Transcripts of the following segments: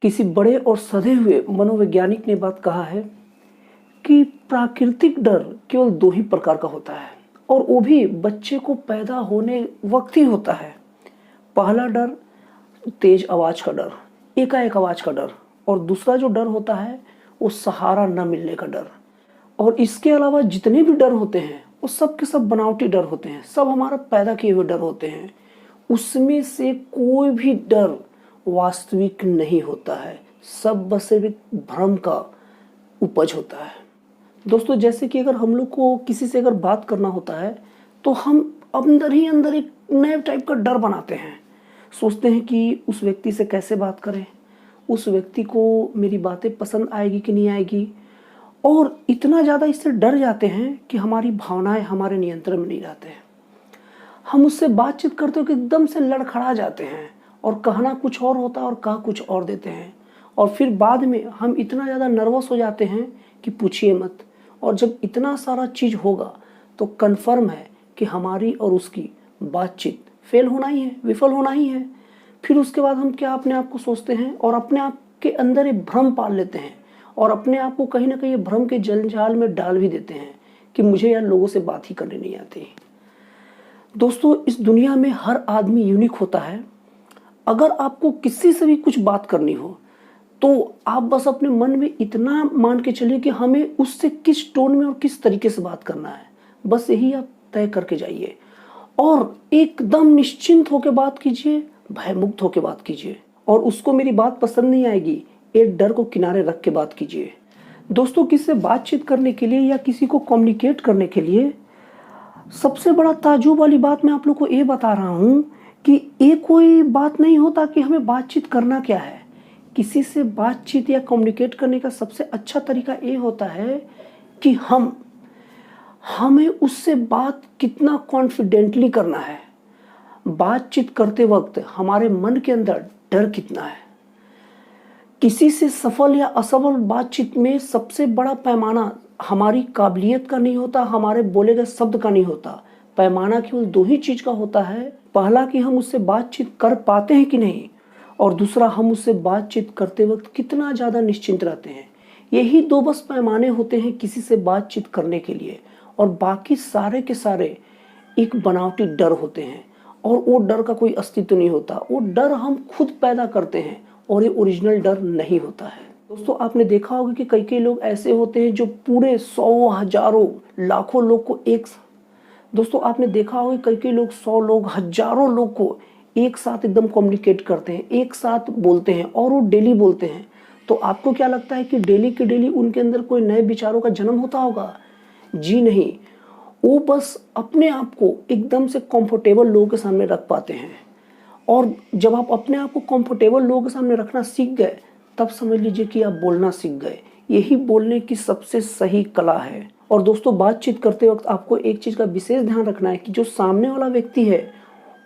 किसी बड़े और सधे हुए मनोवैज्ञानिक ने बात कहा है कि प्राकृतिक डर केवल दो ही प्रकार का होता है और वो भी बच्चे को पैदा होने वक्त ही होता है। पहला डर तेज आवाज का डर, एकाएक आवाज का डर, और दूसरा जो डर होता है वो सहारा न मिलने का डर। और इसके अलावा जितने भी डर होते हैं वो सब के सब बनावटी डर होते हैं, सब हमारा पैदा किए हुए डर होते हैं। उसमें से कोई भी डर वास्तविक नहीं होता है, सब बस सिर्फ एक भ्रम का उपज होता है। दोस्तों, जैसे कि अगर हम लोग को किसी से अगर बात करना होता है तो हम अंदर ही अंदर एक नए टाइप का डर बनाते हैं। सोचते हैं कि उस व्यक्ति से कैसे बात करें, उस व्यक्ति को मेरी बातें पसंद आएगी कि नहीं आएगी, और इतना ज़्यादा इससे डर जाते हैं कि हमारी भावनाएं हमारे नियंत्रण में नहीं रहते हैं। हम उससे बातचीत करते हो कि एकदम से लड़खड़ा जाते हैं और कहना कुछ और होता है और कह कुछ और देते हैं, और फिर बाद में हम इतना ज़्यादा नर्वस हो जाते हैं कि पूछिए मत। और जब इतना सारा चीज़ होगा तो कन्फर्म है कि हमारी और उसकी बातचीत फेल होना ही है, विफल होना ही है। फिर उसके बाद हम क्या अपने आप को सोचते हैं और अपने आप के अंदर एक भ्रम पाल लेते हैं और अपने आप को कहीं ना कहीं भ्रम के जंजाल में डाल भी देते हैं कि मुझे यार लोगों से बात ही करनी नहीं आती। दोस्तों, इस दुनिया में हर आदमी यूनिक होता है। अगर आपको किसी से भी कुछ बात करनी हो तो आप बस अपने मन में इतना मान के चलिए कि हमें उससे किस टोन में और किस तरीके से बात करना है, बस यही आप तय करके जाइए और एकदम निश्चिंत होकर बात कीजिए, भयमुक्त होकर बात कीजिए। और उसको मेरी बात पसंद नहीं आएगी, एक डर को किनारे रख के बात कीजिए। दोस्तों, किसी से बातचीत करने के लिए या किसी को कम्युनिकेट करने के लिए सबसे बड़ा ताज्जुब वाली बात मैं आप लोग को ये बता रहा हूँ कि ये कोई बात नहीं होता कि हमें बातचीत करना क्या है। किसी से बातचीत या कम्युनिकेट करने का सबसे अच्छा तरीका ये होता है कि हमें उससे बात कितना कॉन्फिडेंटली करना है। बातचीत करते वक्त हमारे मन के अंदर डर कितना है। किसी से सफल या असफल बातचीत में सबसे बड़ा पैमाना हमारी काबिलियत का नहीं होता, हमारे बोले गए शब्द का नहीं होता। पैमाना केवल दो ही चीज का होता है। पहला कि हम उससे बातचीत कर पाते हैं कि नहीं, और दूसरा हम उससे बातचीत करते वक्त कितना ज़्यादा निश्चिंत रहते हैं। यही दो बस पैमाने होते हैं किसी से बातचीत करने के लिए, और बाकी सारे के सारे एक बनावटी डर होते हैं और वो डर का कोई अस्तित्व नहीं होता। वो डर हम खुद पैदा करते हैं और ये ओरिजिनल डर नहीं होता है। दोस्तों, आपने देखा होगा कि कई कई लोग ऐसे होते हैं जो पूरे 100, हजारों, लाखों लोग को दोस्तों आपने देखा होगा कई कई लोग 100 लोग, हजारों लोग को एक साथ एकदम कम्युनिकेट करते हैं, एक साथ बोलते हैं और वो डेली बोलते हैं। तो आपको क्या लगता है कि डेली के डेली उनके अंदर कोई नए विचारों का जन्म होता होगा? जी नहीं, वो बस अपने आप को एकदम से कंफर्टेबल लोगों के सामने रख पाते हैं। और जब आप अपने आप को कंफर्टेबल लोगों के सामने रखना सीख गए तब समझ लीजिए कि आप बोलना सीख गए। यही बोलने की सबसे सही कला है। और दोस्तों, बातचीत करते वक्त आपको एक चीज़ का विशेष ध्यान रखना है कि जो सामने वाला व्यक्ति है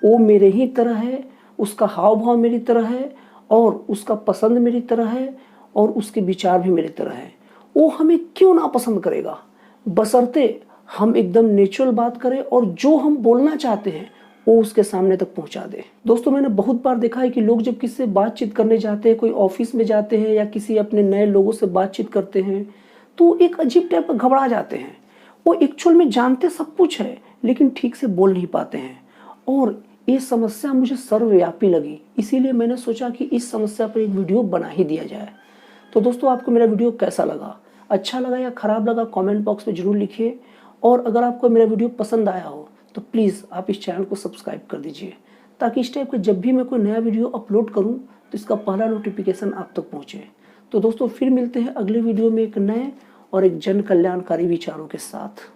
वो मेरे ही तरह है, उसका हाव भाव मेरी तरह है, और उसका पसंद मेरी तरह है, और उसके विचार भी मेरी तरह है। वो हमें क्यों ना पसंद करेगा, बशर्ते हम एकदम नेचुरल बात करें और जो हम बोलना चाहते हैं वो उसके सामने तक पहुंचा दे। दोस्तों, मैंने बहुत बार देखा है कि लोग जब किसी से बातचीत करने जाते हैं, कोई ऑफिस में जाते हैं या किसी अपने नए लोगों से बातचीत करते हैं, तो एक अजीब टाइप का घबरा जाते हैं। वो एक्चुअल में जानते सब कुछ है लेकिन ठीक से बोल नहीं पाते हैं। और ये समस्या मुझे सर्वव्यापी लगी, इसीलिए मैंने सोचा कि इस समस्या पर एक वीडियो बना ही दिया जाए। तो दोस्तों, आपको मेरा वीडियो कैसा लगा, अच्छा लगा या ख़राब लगा, कमेंट बॉक्स में ज़रूर लिखिए। और अगर आपको मेरा वीडियो पसंद आया हो तो प्लीज़ आप इस चैनल को सब्सक्राइब कर दीजिए, ताकि इस टाइप का जब भी मैं कोई नया वीडियो अपलोड करूं तो इसका पहला नोटिफिकेशन आप तक पहुंचे। तो दोस्तों, फिर मिलते हैं अगले वीडियो में एक नए और एक जन कल्याणकारी विचारों के साथ।